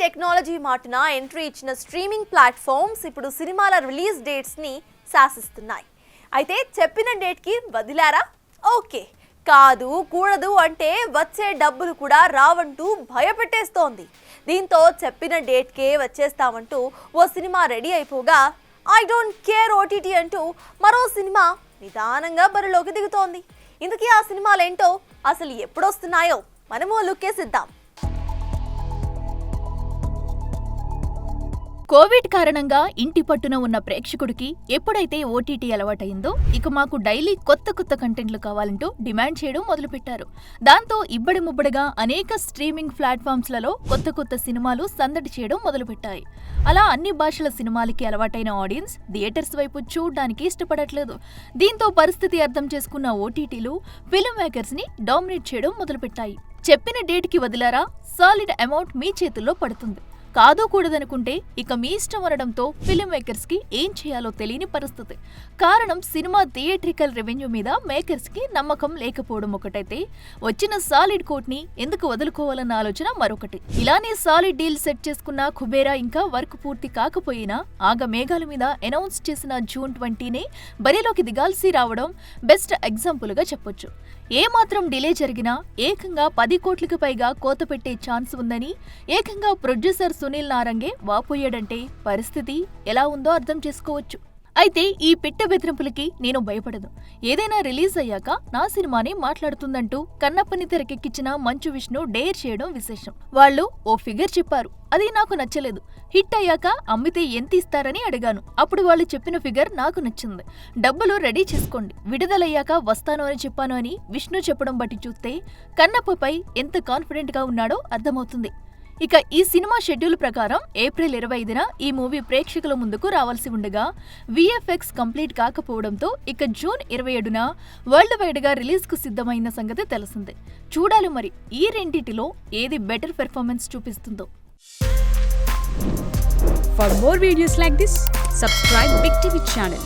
Technology మాటున entry ఇచ్చిన streaming platforms ఇప్పుడు సినిమాల రిలీజ్ డేట్స్ ని శాసిస్తున్నాయి. అయితే చెప్పిన డేట్ కి వదిలారా? ఓకే, కాదు కూడదు అంటే వచ్చే డబ్బులు కూడా రావంటూ భయపెట్టేస్తోంది. దీంతో చెప్పిన డేట్ కే వచ్చేస్తామంటూ ఓ సినిమా రెడీ అయిపోగా ఐ డోంట్ కేర్ ఓటీటీ అంటూ మరో సినిమా నిదానంగా బరిలోకి దిగుతోంది. ఇందుకీ ఆ సినిమాలేంటో, అసలు ఎప్పుడొస్తున్నాయో మనము లుక్కేసిద్దాం. కోవిడ్ కారణంగా ఇంటి పట్టున ఉన్న ప్రేక్షకుడికి ఎప్పుడైతే ఓటీటీ అలవాటైందో ఇక మాకు డైలీ కొత్త కంటెంట్లు కావాలంటూ డిమాండ్ చేయడం మొదలుపెట్టారు. దాంతో ఇబ్బడి ముబ్బడిగా అనేక స్ట్రీమింగ్ ప్లాట్ఫామ్స్లలో కొత్త సినిమాలు సందడి చేయడం మొదలుపెట్టాయి. అలా అన్ని భాషల సినిమాలకి అలవాటైన ఆడియన్స్ థియేటర్స్ వైపు చూడడానికి ఇష్టపడట్లేదు. దీంతో పరిస్థితి అర్థం చేసుకున్న ఓటీటీలు ఫిల్మ్ మేకర్స్ ని డామినేట్ చేయడం మొదలుపెట్టాయి. చెప్పిన డేట్ కి వదిలారా, సాలిడ్ అమౌంట్ మీ చేతుల్లో పడుతుంది. కాదు కూడదనుకుంటే ఇక మీ ఇష్టం అనడంతో ఫిల్మ్ మేకర్స్ కి ఏం చేయాలో తెలియని పరిస్థితి. కారణం సినిమా థియేట్రికల్ రెవెన్యూ మీద మేకర్స్ కి నమ్మకం లేకపోవడం ఒకటైతే, వచ్చిన సాలిడ్ కోట్ ని ఎందుకు వదులుకోవాలన్న ఆలోచన మరొకటి. ఇలానే సాలిడ్ డీల్ సెట్ చేసుకున్న కుబేరా ఇంకా వర్క్ పూర్తి కాకపోయినా ఆగ మేఘాల మీద అనౌన్స్ చేసిన జూన్ 20నే బరిలోకి దిగాల్సి రావడం బెస్ట్ ఎగ్జాంపుల్ గా చెప్పొచ్చు. ఏ మాత్రం డిలే జరిగినా ఏకంగా 10 కోట్లకు పైగా కోత పెట్టే ఛాన్స్ ఉందని ఏకంగా ప్రొడ్యూసర్ సునీల్ నారంగే వాపోయాడంటే పరిస్థితి ఎలా ఉందో అర్థం చేసుకోవచ్చు. అయితే ఈ పిట్ట బెదిరింపులకి నేను భయపడదు. ఏదైనా రిలీజ్ అయ్యాక నా సినిమాని మాట్లాడుతుందంటూ కన్నప్పని తెరకెక్కించిన మంచు విష్ణు డేర్ చేయడం విశేషం. వాళ్ళు ఓ ఫిగర్ చెప్పారు, అది నాకు నచ్చలేదు. హిట్ అయ్యాక అమ్మితే ఎంత ఇస్తారని అడిగాను. అప్పుడు వాళ్ళు చెప్పిన ఫిగర్ నాకు నచ్చింది. డబ్బులు రెడీ చేసుకోండి, విడుదలయ్యాక వస్తాను అని చెప్పాను అని విష్ణు చెప్పడం బట్టి చూస్తే కన్నప్పపై ఎంత కాన్ఫిడెంట్ గా ఉన్నాడో అర్థమవుతుంది. ఇక ఈ సినిమా షెడ్యూల్ ప్రకారం ఏప్రిల్ 25న ఈ మూవీ ప్రేక్షకుల ముందుకు రావాల్సి ఉండగా విఎఫ్ఎక్స్ కంప్లీట్ కాకపోవడంతో ఇక జూన్ 27న వరల్డ్ వైడ్ గా రిలీజ్ కు సిద్ధమైన సంగతి తెలిసిందే. చూడాలి మరి ఈ రెండిటిలో ఏది బెటర్ పెర్ఫార్మెన్స్ చూపిస్తుందో. For more videos like this, subscribe Big TV channel.